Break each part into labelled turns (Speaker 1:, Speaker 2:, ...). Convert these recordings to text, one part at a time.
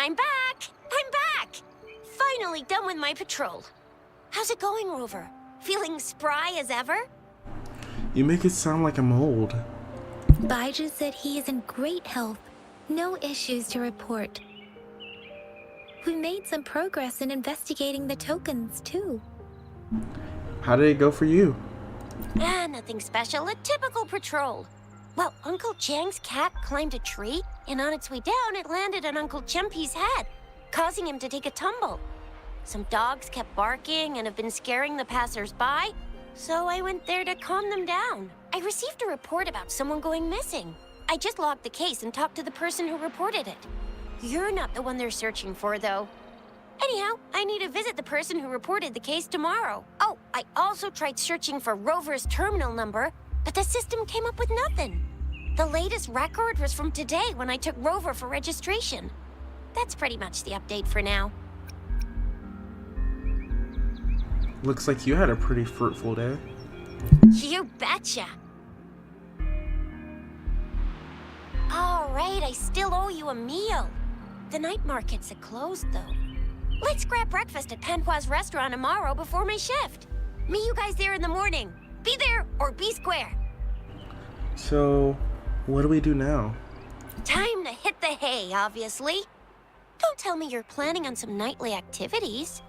Speaker 1: I'm back! I'm back! Finally done with my patrol. How's it going, Rover? Feeling spry as ever?
Speaker 2: You make it sound like I'm old.
Speaker 3: Baiju said he is in great health. No issues to report. We made some progress in investigating the tokens, too.
Speaker 2: How did it go for you?
Speaker 1: Nothing special. A typical patrol. Well, Uncle Jiang's cat climbed a tree, and on its way down, it landed on Uncle Chempi's head, causing him to take a tumble. Some dogs kept barking and have been scaring the passers-by, so I went there to calm them down. I received a report about someone going missing. I just logged the case and talked to the person who reported it. You're not the one they're searching for, though. Anyhow, I need to visit the person who reported the case tomorrow. Oh, I also tried searching for Rover's terminal number, but the system came up with nothing. The latest record was from today when I took Rover for registration. That's pretty much the update for now.
Speaker 2: Looks like you had a pretty fruitful day.
Speaker 1: You betcha! All right, I still owe you a meal. The night markets are closed, though. Let's grab breakfast at Panhua's restaurant tomorrow before my shift. Meet you guys there in the morning. Be there or be square.
Speaker 2: So, what do we do now?
Speaker 1: Time to hit the hay, obviously. Don't tell me you're planning on some nightly activities.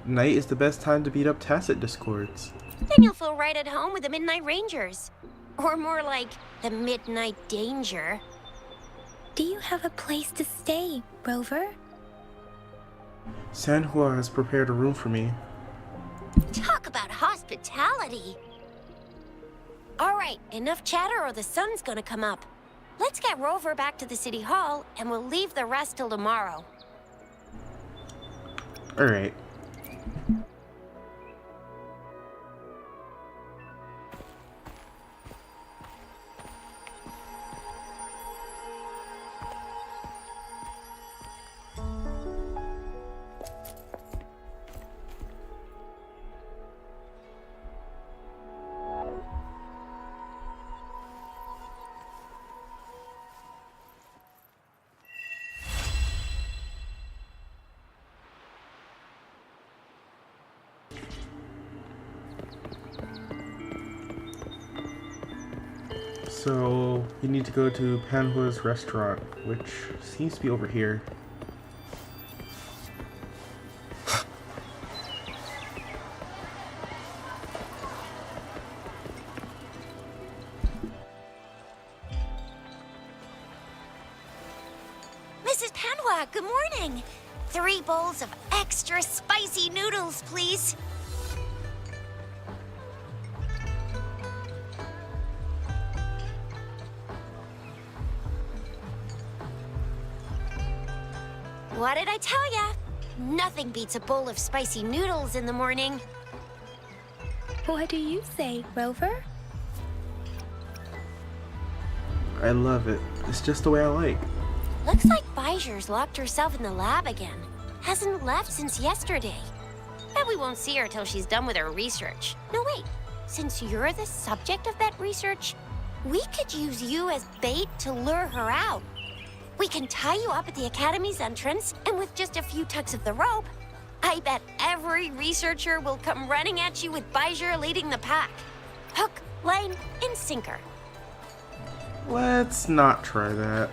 Speaker 2: Night is the best time to beat up tacit discords.
Speaker 1: Then you'll feel right at home with the Midnight Rangers. Or more like the Midnight Danger.
Speaker 3: Do you have a place to stay, Rover?
Speaker 2: Sanhua has prepared a room for me.
Speaker 1: Talk about hospitality. All right, enough chatter or the sun's gonna come up. Let's get Rover back to the city hall and we'll leave the rest till tomorrow.
Speaker 2: Alright. So, you need to go to Panhua's restaurant, which seems to be over here.
Speaker 1: Mrs. Panhua, good morning. 3 bowls of extra spicy noodles, please. What did I tell ya? Nothing beats a bowl of spicy noodles in the morning.
Speaker 3: What do you say, Rover?
Speaker 2: I love it. It's just the way I like.
Speaker 1: Looks like Baiju's locked herself in the lab again. Hasn't left since yesterday. Bet we won't see her till she's done with her research. No, wait. Since you're the subject of that research, we could use you as bait to lure her out. We can tie you up at the Academy's entrance, and with just a few tugs of the rope, I bet every researcher will come running at you with Baiju leading the pack. Hook, line, and sinker.
Speaker 2: Let's not try that.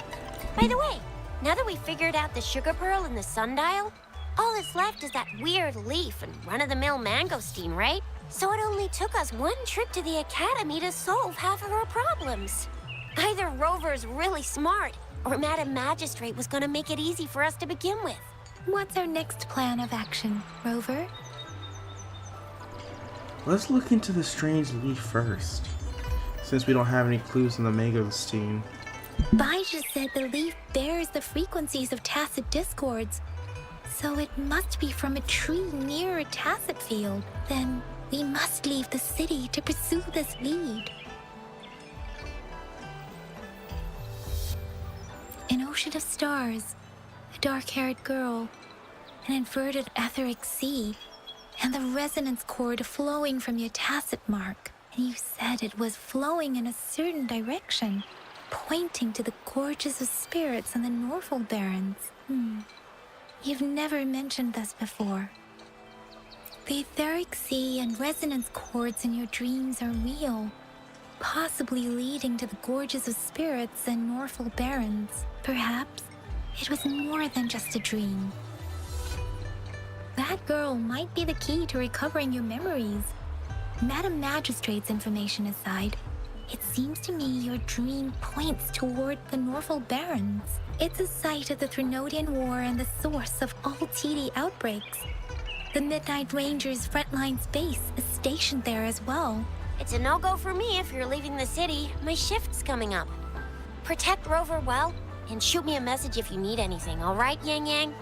Speaker 1: By the way, now that we've figured out the sugar pearl and the sundial, all that's left is that weird leaf and run-of-the-mill mangosteen, right? So it only took us 1 trip to the Academy to solve half of our problems. Either Rover's really smart, or Madam Magistrate was gonna make it easy for us to begin with.
Speaker 3: What's our next plan of action, Rover?
Speaker 2: Let's look into the strange leaf first, since we don't have any clues on the mangosteen.
Speaker 3: Baiju said the leaf bears the frequencies of tacit discords, so it must be from a tree near a tacit field. Then we must leave the city to pursue this lead. An ocean of stars, a dark-haired girl, an inverted etheric sea, and the resonance cord flowing from your tacit mark. And you said it was flowing in a certain direction. pointing to the gorges of spirits and the Norfolk Barrens. You've never mentioned this before. The etheric sea and resonance chords in your dreams are real, possibly leading to the gorges of spirits and Norfolk Barrens. Perhaps it was more than just a dream. That girl might be the key to recovering your memories. Madam Magistrate's information aside, it seems to me your dream points toward the Norfolk Barrens. It's a site of the Threnodian War and the source of all TD outbreaks. The Midnight Rangers' frontline base is stationed there as well.
Speaker 1: It's a no-go for me if you're leaving the city. My shift's coming up. Protect Rover well, and shoot me a message if you need anything, all right, Yang Yang?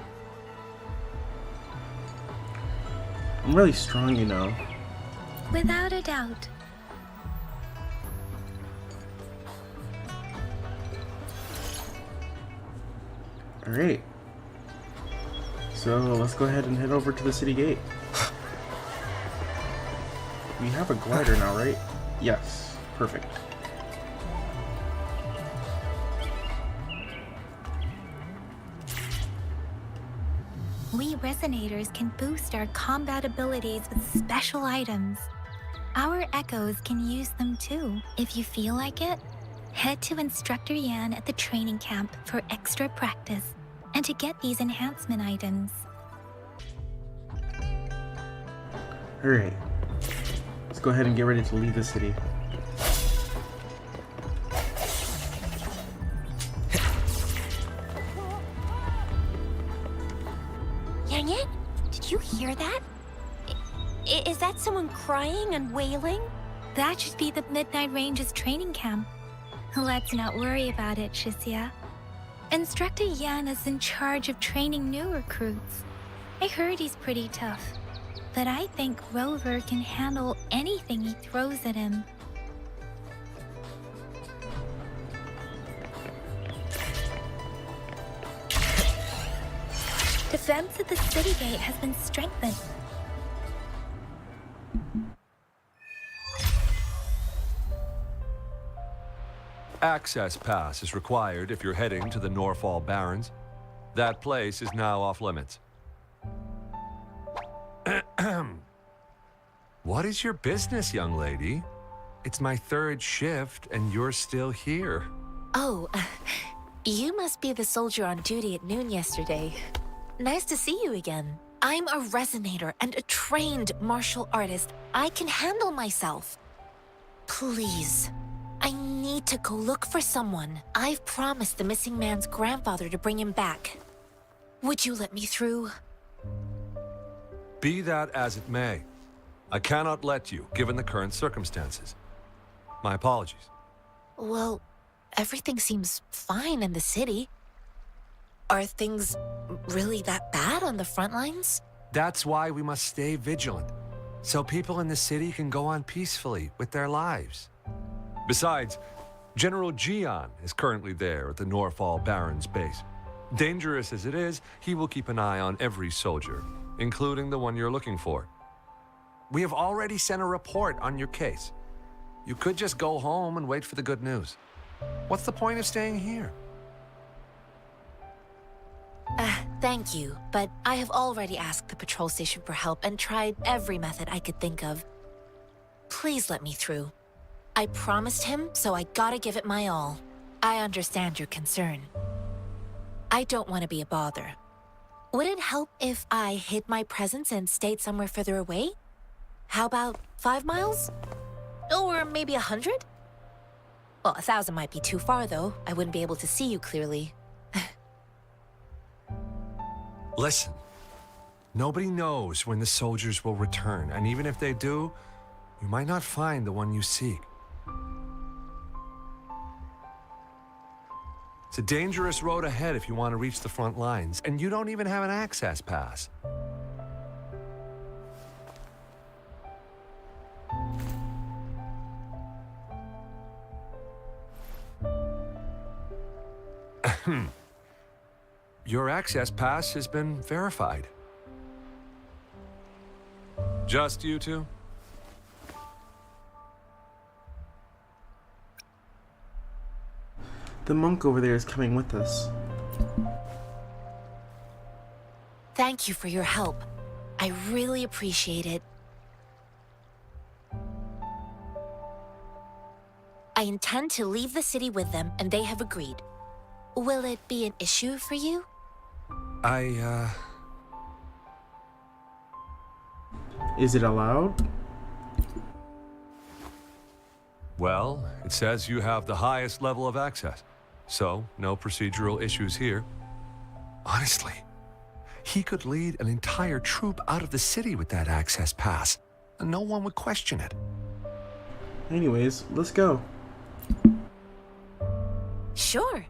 Speaker 2: I'm really strong, you know.
Speaker 3: Without a doubt.
Speaker 2: Alright. So let's go ahead and head over to the city gate. We have a glider now, right? Yes. Perfect.
Speaker 3: We Resonators can boost our combat abilities with special items. Our Echoes can use them too. If you feel like it, head to Instructor Yan at the training camp for extra practice and to get these enhancement items.
Speaker 2: Alright. Let's go ahead and get ready to leave the city.
Speaker 1: Yang Yang, did you hear that? Is that someone crying and wailing?
Speaker 3: That should be the Midnight Range's training camp. Let's not worry about it, Shisia. Instructor Yan is in charge of training new recruits. I heard he's pretty tough, but I think Rover can handle anything he throws at him. Defense at the city gate has been strengthened.
Speaker 4: Access pass is required if you're heading to the Norfolk Barrens. That place is now off limits. What is your business, young lady? It's my third shift and you're still here.
Speaker 5: Oh, you must be the soldier on duty at noon yesterday. Nice to see you again. I'm a resonator and a trained martial artist. I can handle myself. Please, I need to go look for someone. I've promised the missing man's grandfather to bring him back. Would you let me through?
Speaker 4: Be that as it may, I cannot let you, given the current circumstances. My apologies.
Speaker 5: Well, everything seems fine in the city. Are things really that bad on the front lines?
Speaker 4: That's why we must stay vigilant, so people in the city can go on peacefully with their lives. Besides, General Jian is currently there at the Norfolk Barrens base. Dangerous as it is, he will keep an eye on every soldier, including the one you're looking for. We have already sent a report on your case. You could just go home and wait for the good news. What's the point of staying here?
Speaker 5: Thank you, but I have already asked the patrol station for help and tried every method I could think of. Please let me through. I promised him, so I gotta give it my all. I understand your concern. I don't want to be a bother. Would it help if I hid my presence and stayed somewhere further away? How about 5 miles? Or maybe 100? Well, 1,000 might be too far, though. I wouldn't be able to see you clearly.
Speaker 4: Listen, nobody knows when the soldiers will return, and even if they do, you might not find the one you seek. It's a dangerous road ahead if you want to reach the front lines, and you don't even have an access pass. Your access pass has been verified. Just you two?
Speaker 2: The monk over there is coming with us.
Speaker 5: Thank you for your help. I really appreciate it. I intend to leave the city with them, and they have agreed. Will it be an issue for you?
Speaker 2: Is it allowed?
Speaker 4: Well, it says you have the highest level of access, so no procedural issues here. Honestly, he could lead an entire troop out of the city with that access pass, and no one would question it.
Speaker 2: Anyways, let's go.
Speaker 5: Sure.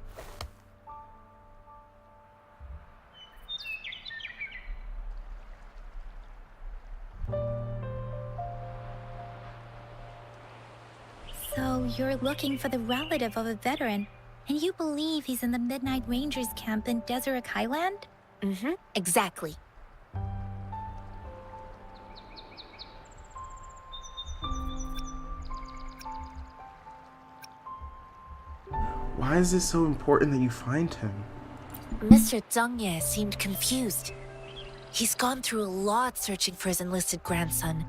Speaker 3: So you're looking for the relative of a veteran, and you believe he's in the Midnight Rangers camp in Deseret Highland?
Speaker 5: Mm-hmm, exactly.
Speaker 2: Why is it so important that you find him?
Speaker 5: Mr. Zhangye seemed confused. He's gone through a lot searching for his enlisted grandson.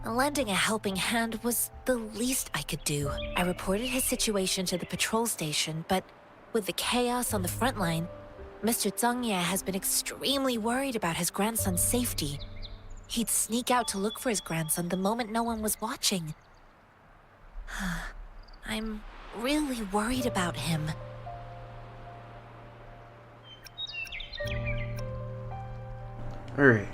Speaker 5: Lending a helping hand was the least I could do. I reported his situation to the patrol station, but with the chaos on the front line, Mr. Zhangye has been extremely worried about his grandson's safety. He'd sneak out to look for his grandson the moment no one was watching. I'm really worried about him.
Speaker 2: Alright.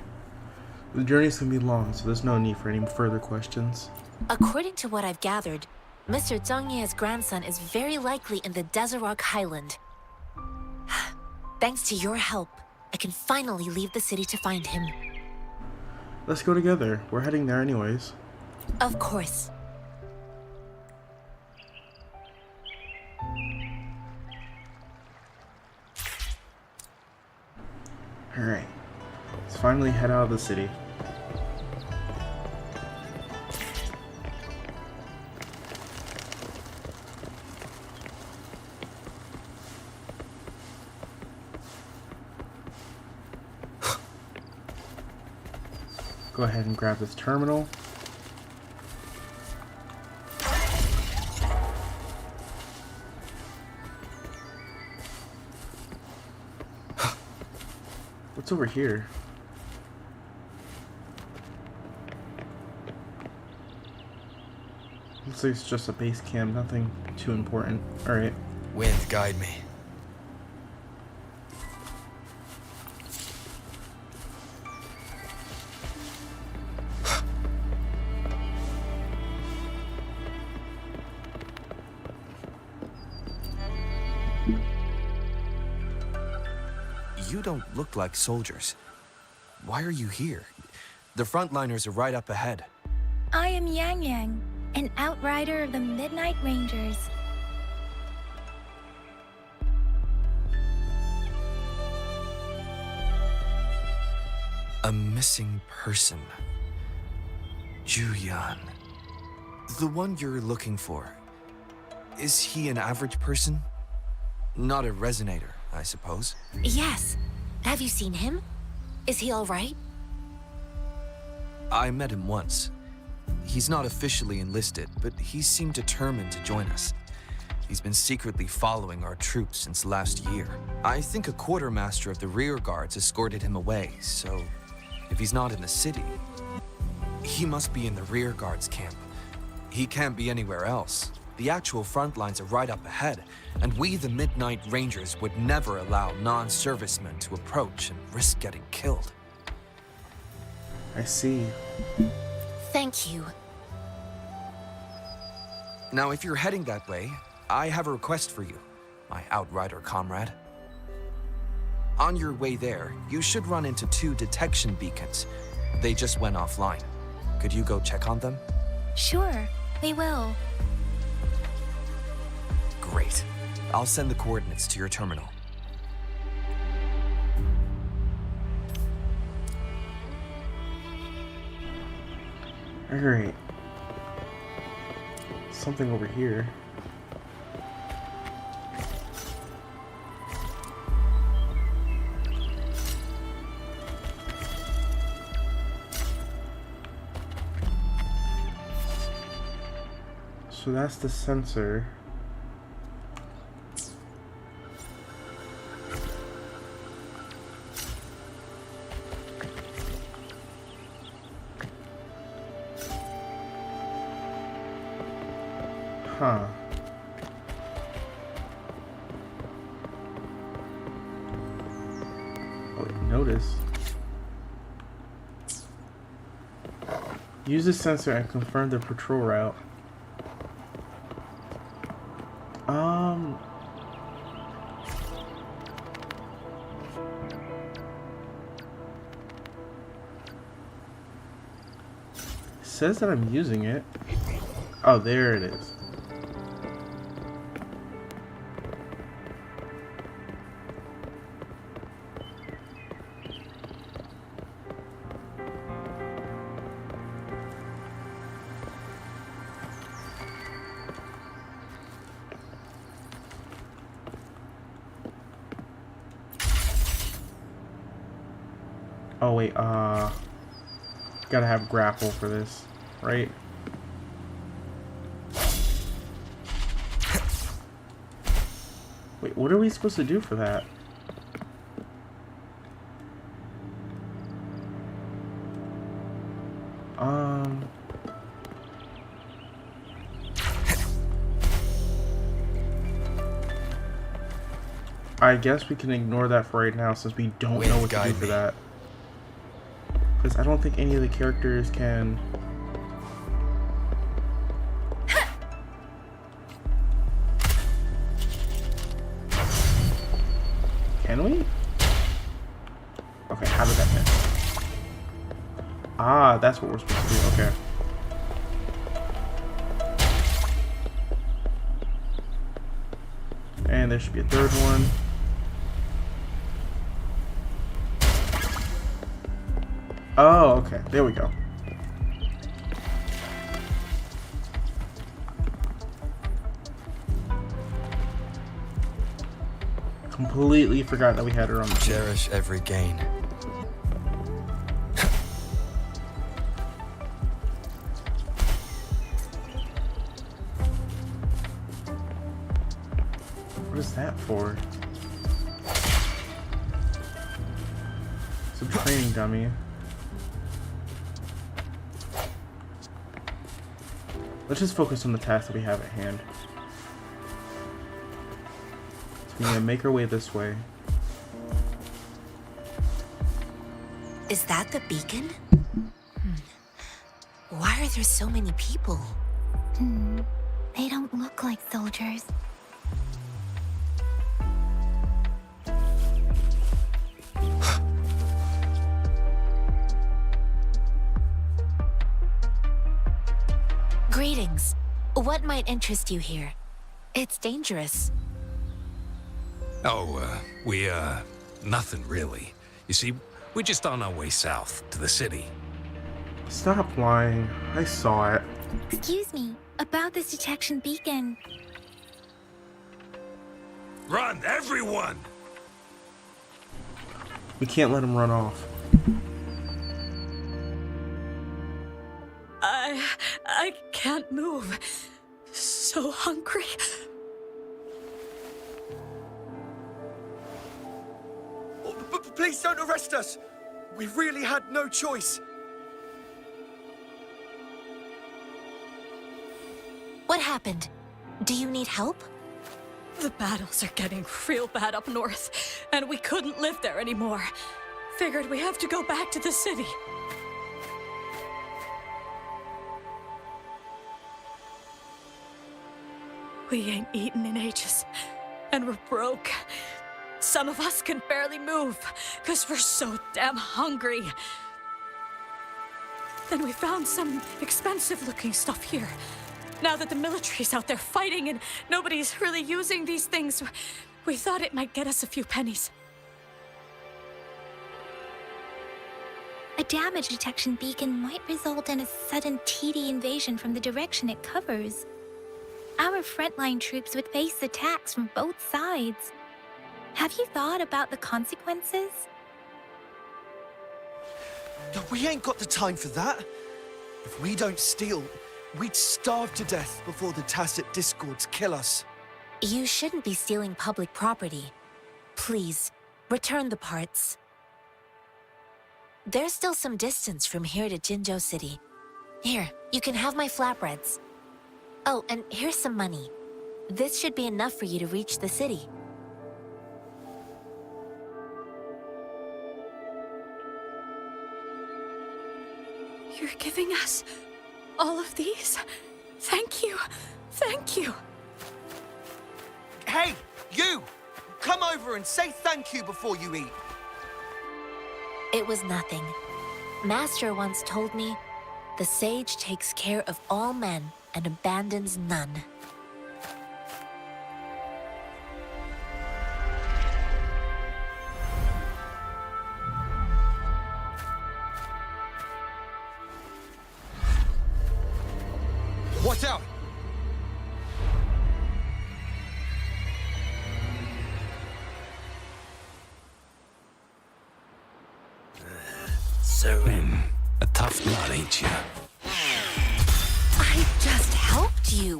Speaker 2: The journey's gonna be long, so there's no need for any further questions.
Speaker 5: According to what I've gathered, Mr. Zhangye's grandson is very likely in the Deseret Highland. Thanks to your help, I can finally leave the city to find him.
Speaker 2: Let's go together. We're heading there anyways.
Speaker 5: Of course.
Speaker 2: Alright. Let's finally head out of the city. Go ahead and grab this terminal. What's over here? Looks like it's just a base camp, nothing too important. Alright.
Speaker 6: Wind, guide me. You don't look like soldiers. Why are you here? The frontliners are right up ahead.
Speaker 3: I am Yang Yang, an outrider of the Midnight Rangers.
Speaker 6: A missing person. Juyan. The one you're looking for. Is he an average person? Not a resonator, I suppose.
Speaker 5: Yes. Have you seen him? Is he all right?
Speaker 6: I met him once. He's not officially enlisted, but he seemed determined to join us. He's been secretly following our troops since last year. I think a quartermaster of the rear guards escorted him away, so if he's not in the city, he must be in the rear guards camp. He can't be anywhere else. The actual front lines are right up ahead, and we, the Midnight Rangers, would never allow non-servicemen to approach and risk getting killed.
Speaker 2: I see.
Speaker 5: Thank you.
Speaker 6: Now, if you're heading that way, I have a request for you, my outrider comrade. On your way there, you should run into 2 detection beacons. They just went offline. Could you go check on them?
Speaker 3: Sure, we will.
Speaker 6: Great. I'll send the coordinates to your terminal.
Speaker 2: Alright. Something over here. So that's the sensor. Huh. Oh, notice. Use the sensor and confirm the patrol route. It says that I'm using it. Oh, there it is. Oh wait, gotta have grapple for this, right? Wait, what are we supposed to do for that? I guess we can ignore that for right now since we don't know what to do for that. Because I don't think any of the characters can... Can we? Okay, how did that miss? Ah, that's what we're supposed to do. Okay. And there should be a third one. Oh, okay. There we go. Completely forgot that we had her on the team.
Speaker 6: Cherish every gain.
Speaker 2: What is that for? It's a training dummy. Let's just focus on the task that we have at hand. So we're gonna make our way this way.
Speaker 5: Is that the beacon? Why are there so many people?
Speaker 3: They don't look like soldiers.
Speaker 5: Greetings. What might interest you here? It's dangerous.
Speaker 7: Oh, nothing really. You see, we're just on our way south to the city.
Speaker 2: Stop lying. I saw it.
Speaker 3: Excuse me, about this detection beacon.
Speaker 7: Run, everyone!
Speaker 2: We can't let him run off.
Speaker 8: I can't move. So hungry.
Speaker 6: Please don't arrest us! We really had no choice.
Speaker 5: What happened? Do you need help?
Speaker 8: The battles are getting real bad up north, and we couldn't live there anymore. Figured we have to go back to the city. We ain't eaten in ages, and we're broke. Some of us can barely move, because we're so damn hungry. Then we found some expensive-looking stuff here. Now that the military's out there fighting and nobody's really using these things, we thought it might get us a few pennies.
Speaker 3: A damage detection beacon might result in a sudden TD invasion from the direction it covers. Our frontline troops would face attacks from both sides. Have you thought about the consequences?
Speaker 6: No, we ain't got the time for that. If we don't steal, We'd starve to death before the Tacit Discords kill us.
Speaker 5: You shouldn't be stealing public property. Please, return the parts. There's still some distance from here to Jinzhou City. Here, you can have my flatbreads. Oh, and here's some money. This should be enough for you to reach the city.
Speaker 8: You're giving us all of these? Thank you. Thank you.
Speaker 6: Hey, you! Come over and say thank you before you eat.
Speaker 5: It was nothing. Master once told me, the sage takes care of all men and abandons none.
Speaker 6: Watch out!
Speaker 7: Serin, a tough nut, ain't you?
Speaker 5: I just helped you.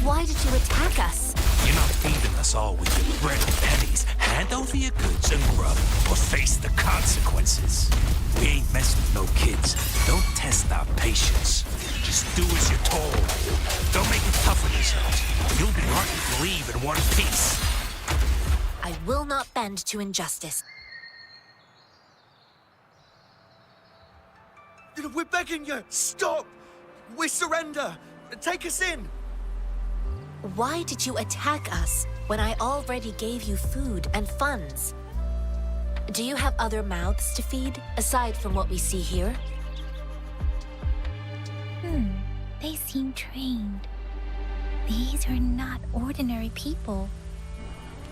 Speaker 5: Why did you attack us?
Speaker 7: You're not feeding us all with your bread and pennies. Hand over your goods and grub, or face the consequences. We ain't messing with no kids. Don't test our patience. Just do as you're told. Don't make it tough on yourselves. You'll be hard to believe in one piece.
Speaker 5: I will not bend to injustice.
Speaker 6: We're begging you! Stop! We surrender! Take us in!
Speaker 5: Why did you attack us when I already gave you food and funds? Do you have other mouths to feed, aside from what we see here?
Speaker 3: They seem trained. These are not ordinary people.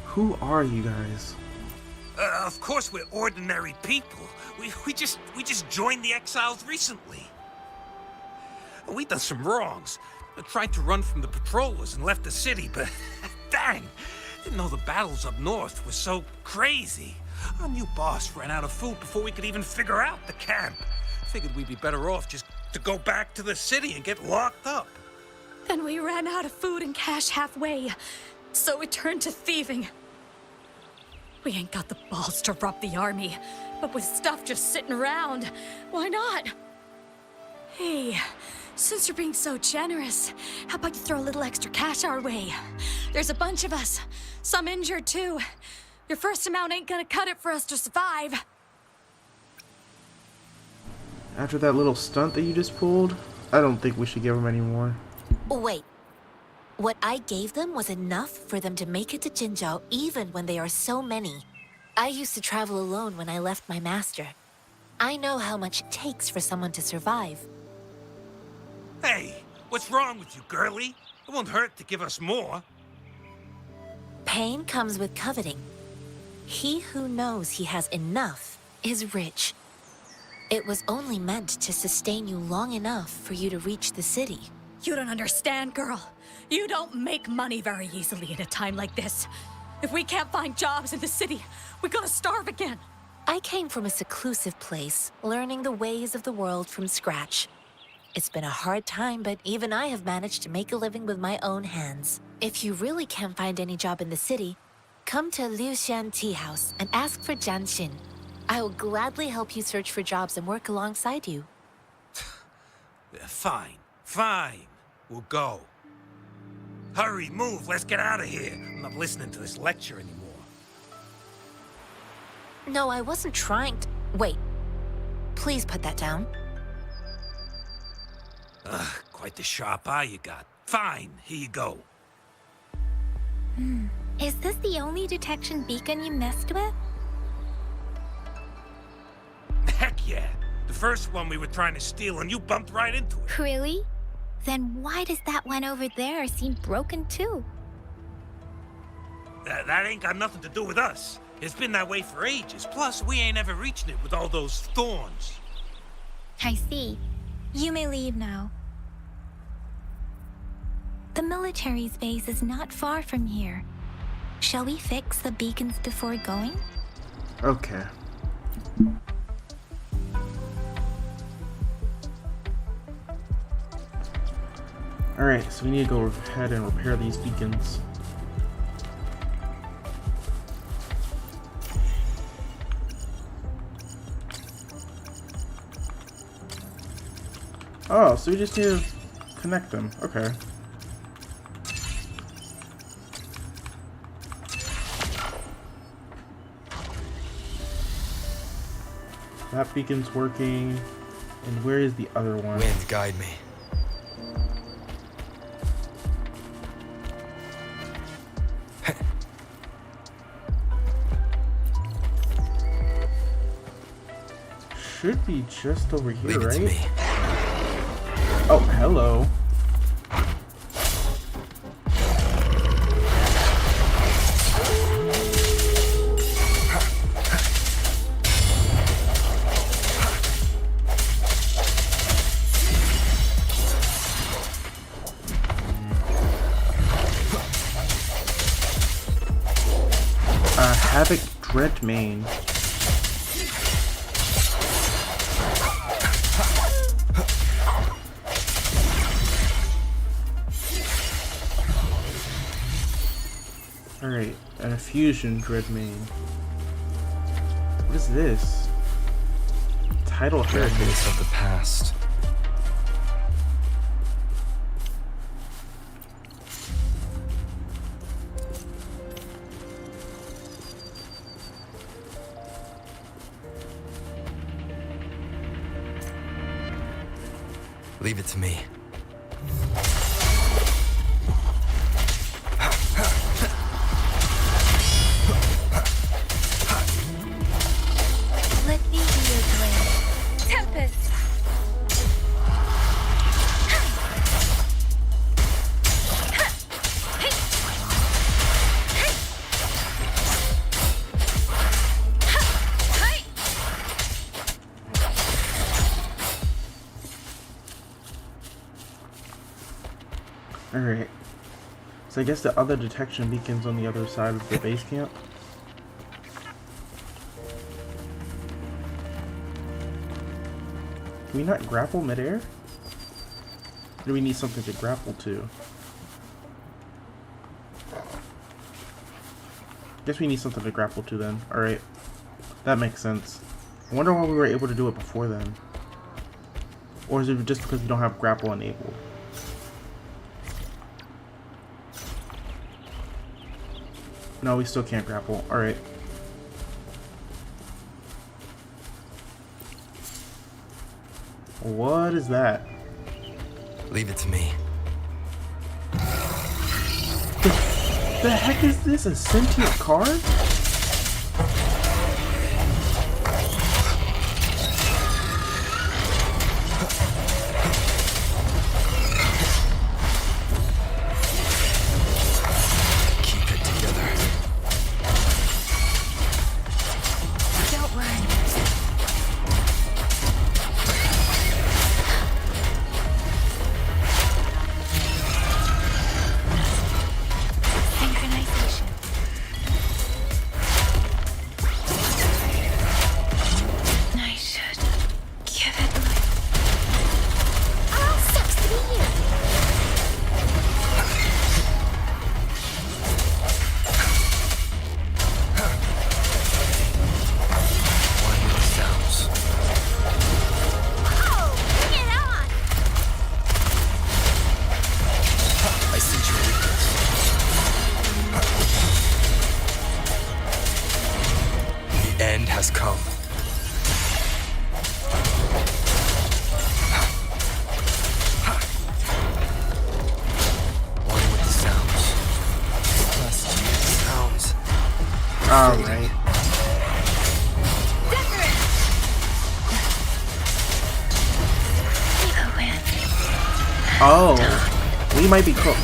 Speaker 2: Who are you guys?
Speaker 7: Of course we're ordinary people. We just joined the exiles recently. We done some wrongs. Tried to run from the patrollers and left the city, but dang, didn't know the battles up north were so crazy. Our new boss ran out of food before we could even figure out the camp. Figured we'd be better off just to go back to the city and get locked up.
Speaker 8: Then we ran out of food and cash halfway, so we turned to thieving. We ain't got the balls to rob the army, but with stuff just sitting around, why not? Hey, since you're being so generous, how about you throw a little extra cash our way? There's a bunch of us, some injured too. Your first amount ain't gonna cut it for us to survive.
Speaker 2: After that little stunt that you just pulled, I don't think we should give them any more.
Speaker 5: Wait. What I gave them was enough for them to make it to Jinzhou even when they are so many. I used to travel alone when I left my master. I know how much it takes for someone to survive.
Speaker 7: Hey, what's wrong with you, girlie? It won't hurt to give us more.
Speaker 5: Pain comes with coveting. He who knows he has enough is rich. It was only meant to sustain you long enough for you to reach the city.
Speaker 8: You don't understand, girl. You don't make money very easily in a time like this. If we can't find jobs in the city, we're gonna starve again.
Speaker 5: I came from a seclusive place, learning the ways of the world from scratch. It's been a hard time, but even I have managed to make a living with my own hands. If you really can't find any job in the city, come to Liuxian Tea House and ask for Jianxin. I will gladly help you search for jobs and work alongside you.
Speaker 7: Fine, fine. We'll go. Hurry, move, let's get out of here. I'm not listening to this lecture anymore.
Speaker 5: No, I wasn't trying to... Wait. Please put that down.
Speaker 7: Quite the sharp eye you got. Fine, here you go.
Speaker 3: Is this the only detection beacon you messed with?
Speaker 7: Heck yeah. The first one we were trying to steal and you bumped right into it.
Speaker 3: Really? Then why does that one over there seem broken too?
Speaker 7: That ain't got nothing to do with us. It's been that way for ages. Plus, we ain't ever reaching it with all those thorns.
Speaker 3: I see. You may leave now. The military's base is not far from here. Shall we fix the beacons before going?
Speaker 2: Okay. Alright, so we need to go ahead and repair these beacons. Oh, so we just need to connect them. Okay. That beacon's working. And where is the other one?
Speaker 6: Wind, guide me.
Speaker 2: Should be just over here,
Speaker 6: Leave it
Speaker 2: right?
Speaker 6: to me.
Speaker 2: Oh, hello. Havoc Dreadmane. Alright, an Fusion Dreadmane. What is this? Tidal Heritage.
Speaker 6: Remnants of the past. Leave it to me.
Speaker 3: Let me be your blade.
Speaker 8: Tempest!
Speaker 2: Alright. So I guess the other detection beacon's on the other side of the base camp. Can we not grapple midair? Or do we need something to grapple to? Guess we need something to grapple to then. Alright. That makes sense. I wonder why we were able to do it before then. Or is it just because we don't have grapple enabled? No, we still can't grapple. Alright. What is that?
Speaker 6: Leave it to me.
Speaker 2: The heck is this? A sentient card?
Speaker 6: Keep it together.
Speaker 3: Don't worry. Synchronization. I should give it
Speaker 1: Oh, sucks to be you.
Speaker 6: One with the sounds.
Speaker 1: Oh, bring it on.
Speaker 6: I see your weakness. The end has come. One with the sounds. Bless you, sounds.
Speaker 2: Alright.
Speaker 3: a win.
Speaker 2: Oh. We might be cooked.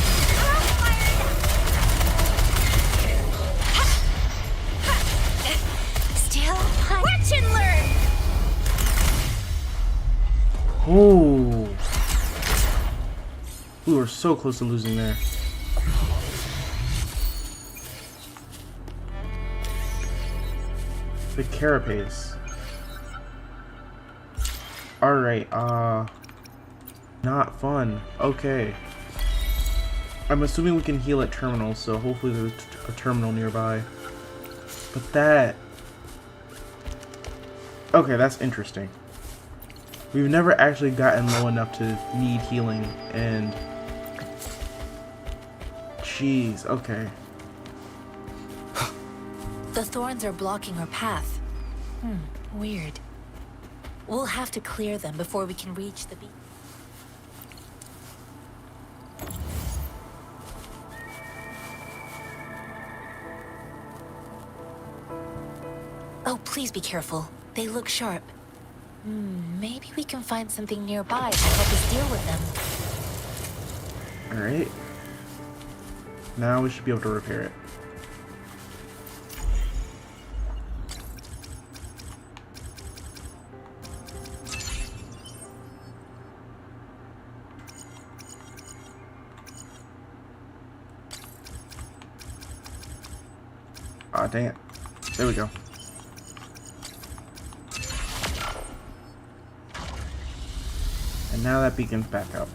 Speaker 1: Still watch and learn.
Speaker 2: Ooh. We were so close to losing there. The carapace. Alright, not fun. Okay. I'm assuming we can heal at terminals, so hopefully there's a terminal nearby. But that... Okay, that's interesting. We've never actually gotten low enough to need healing, and... Jeez, okay.
Speaker 5: The thorns are blocking our path. Weird. We'll have to clear them before we can reach the beach. Oh, please be careful. They look sharp. Maybe we can find something nearby to help us deal with them.
Speaker 2: Alright. Now we should be able to repair it. Aw, dang it. There we go. And now that beacon's back up.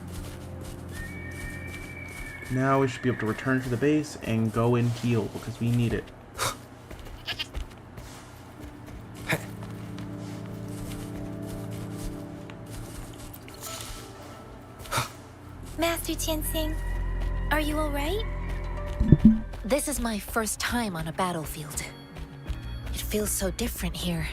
Speaker 2: Now we should be able to return to the base and go and heal because we need it.
Speaker 3: Master Jianxin, are you alright?
Speaker 5: This is my first time on a battlefield. It feels so different here.